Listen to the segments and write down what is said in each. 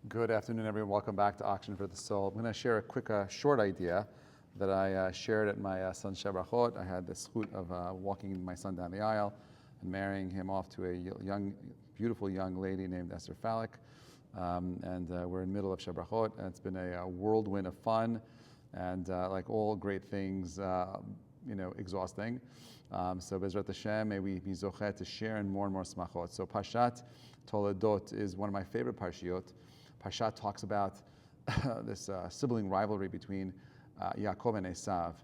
Good afternoon, everyone. Welcome back to Auction for the Soul. I'm going to share a quick, short idea that I shared at my son's Sheva Berachot. I had the zchut of walking my son down the aisle and marrying him off to a young, beautiful young lady named Esther Falik. We're in the middle of Sheva Berachot, and it's been a whirlwind of fun and like all great things, exhausting. So Bezrat Hashem, may we be zochet to share in more and more smachot. So Parshat Toledot is one of my favorite parshiot. Parshat talks about this sibling rivalry between Yaakov and Esav,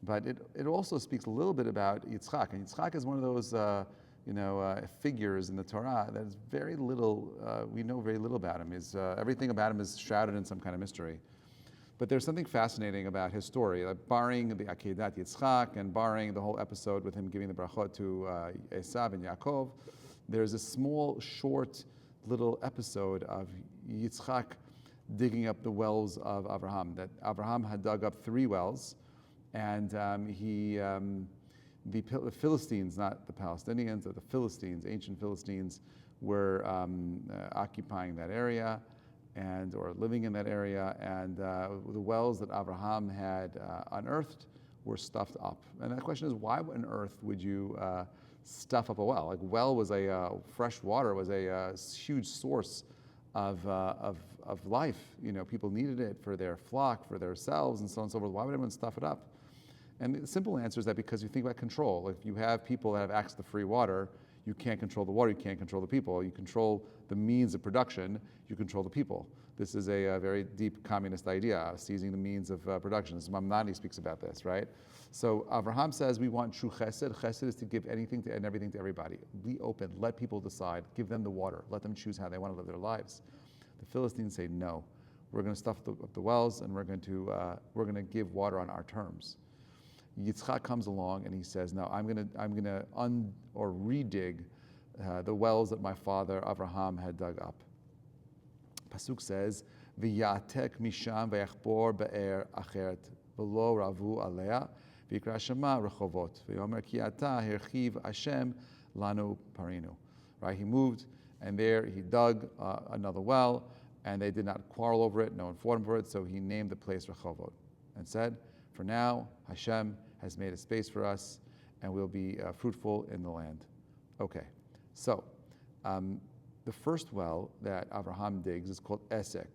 but it also speaks a little bit about Yitzchak. And Yitzchak is one of those figures in the Torah that is very little. We know very little about him. Everything about him is shrouded in some kind of mystery. But there's something fascinating about his story, barring the Akedat Yitzchak and barring the whole episode with him giving the brachot to Esav and Yaakov. There's a small, short, little episode of Yitzchak digging up the wells of Avraham. That Avraham had dug up 3 wells, and the Philistines, not the Palestinians, but the Philistines, ancient Philistines, were occupying that area or living in that area, and the wells that Avraham had unearthed were stuffed up. And the question is, why on earth would you stuff up a well? Like, well was fresh water was a huge source of life. People needed it for their flock, for themselves, and so on and so forth. Why would anyone stuff it up? And the simple answer is that because you think about control. If you have people that have access to free water, you can't control the water, you can't control the people. You control the means of production, you control the people. This is a very deep communist idea, seizing the means of production. Mamnani speaks about this, right? So Avraham says we want true chesed. Chesed is to give anything and everything to everybody. Be open, let people decide, give them the water, let them choose how they want to live their lives. The Philistines say no. We're going to stuff up the wells, and we're going to give water on our terms. Yitzchak comes along and he says, no, I'm going to redig the wells that my father Avraham had dug up. Pasuk says, "V'yatek misham v'yachbor be'er acheret v'lo ravu alea v'yikra shema Rechovot v'yomer ki ata herchiv Hashem lanu parinu." Right? He moved, and there he dug another well, and they did not quarrel over it. No one fought him for it, so he named the place Rechovot and said, "For now, Hashem has made a space for us, and we'll be fruitful in the land." Okay, so the first well that Avraham digs is called Esek,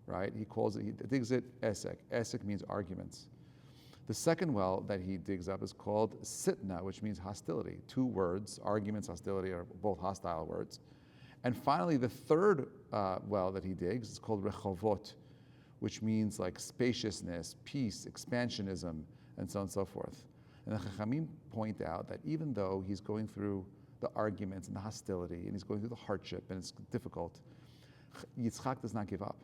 right? He digs it Esek. Esek means arguments. The second well that he digs up is called Sitna, which means hostility. 2 words, arguments, hostility, are both hostile words. And finally, the third well that he digs is called Rechovot, which means like spaciousness, peace, expansionism, and so on and so forth. And the Chachamim point out that even though he's going through the arguments and the hostility, and he's going through the hardship, and it's difficult, Yitzchak does not give up.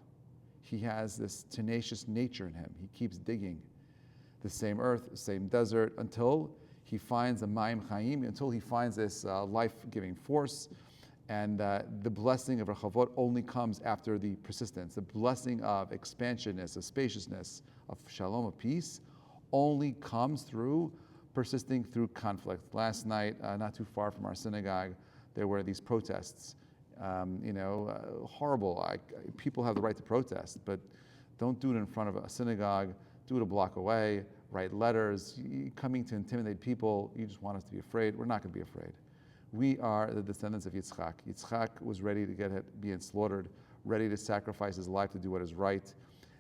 He has this tenacious nature in him. He keeps digging the same earth, the same desert, until he finds the Mayim Chaim, until he finds this life-giving force. And the blessing of Rechovot only comes after the persistence. The blessing of expansionness, of spaciousness, of shalom, of peace, only comes through persisting through conflict. Last night, not too far from our synagogue, there were these protests. Horrible. People have the right to protest, but don't do it in front of a synagogue. Do it a block away. Write letters. Coming to intimidate people. You just want us to be afraid. We're not going to be afraid. We are the descendants of Yitzchak. Yitzchak was ready to be slaughtered, ready to sacrifice his life to do what is right.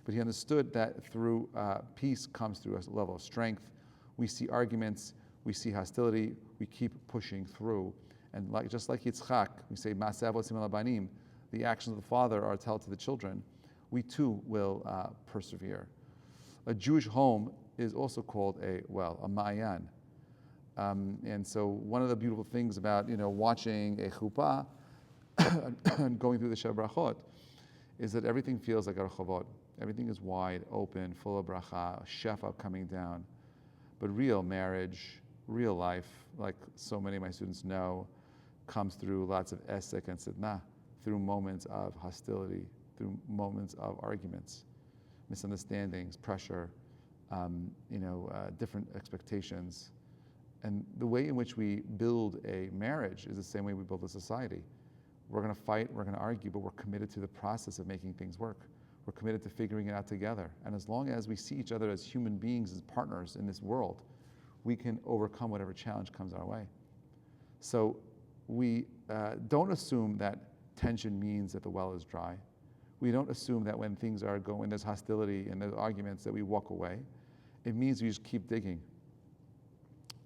But he understood that through peace comes through a level of strength. We see arguments, we see hostility, we keep pushing through. And just like Yitzchak, we say, Ma'aseh avot simel habanim, the actions of the father are told to the children. We too will persevere. A Jewish home is also called a ma'ayan. And so one of the beautiful things about watching a chuppah and going through the Sheva Berachot is that everything feels like a Rechovot. Everything is wide, open, full of bracha, shefa coming down. But real marriage, real life, like so many of my students know, comes through lots of esek and sitna, through moments of hostility, through moments of arguments, misunderstandings, pressure, different expectations. And the way in which we build a marriage is the same way we build a society. We're going to fight, we're going to argue, but we're committed to the process of making things work. We're committed to figuring it out together. And as long as we see each other as human beings, as partners in this world, we can overcome whatever challenge comes our way. So we don't assume that tension means that the well is dry. We don't assume that when things are going, there's hostility and there's arguments, that we walk away. It means we just keep digging.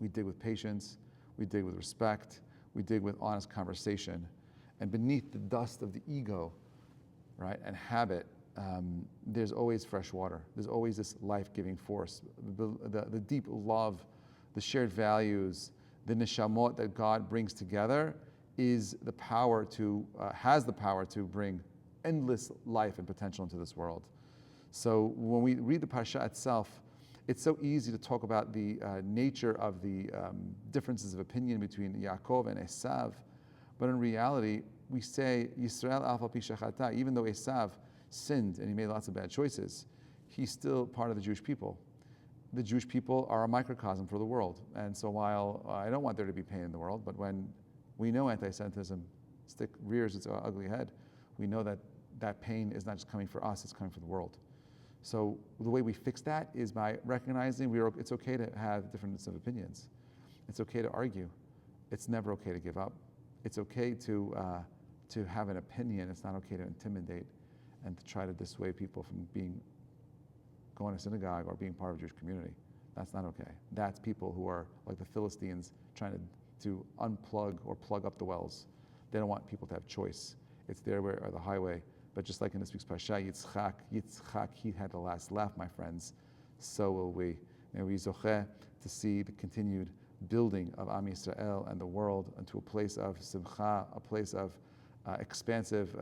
We dig with patience, we dig with respect, we dig with honest conversation. And beneath the dust of the ego, right, and habit, there's always fresh water. There's always this life-giving force. The deep love, the shared values, the neshamot that God brings together is the power to, has the power to bring endless life and potential into this world. So when we read the Parsha itself, it's so easy to talk about the nature of the differences of opinion between Yaakov and Esav, but in reality, we say, Yisrael alfa pi shechata, even though Esav sinned and he made lots of bad choices, he's still part of the Jewish people. The Jewish people are a microcosm for the world. And so while I don't want there to be pain in the world, but when we know anti-Semitism rears its ugly head, we know that that pain is not just coming for us, it's coming for the world. So the way we fix that is by recognizing it's okay to have differences of opinions. It's okay to argue. It's never okay to give up. It's okay to have an opinion. It's not okay to intimidate and to try to dissuade people from going to synagogue or being part of a Jewish community. That's not okay. That's people who are like the Philistines trying to unplug or plug up the wells. They don't want people to have choice. It's their way or the highway. But just like in this week's Parsha, Yitzchak, he had the last laugh, my friends. So will we. May we zocheh to see the continued building of Am Yisrael and the world into a place of simcha, a place of expansive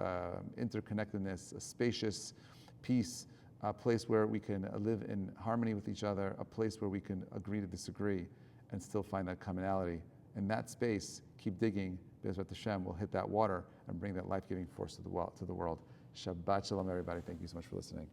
interconnectedness, a spacious peace, a place where we can live in harmony with each other, a place where we can agree to disagree and still find that commonality. In that space, keep digging, Bezrat Hashem will hit that water and bring that life-giving force to the world. Shabbat Shalom, everybody. Thank you so much for listening.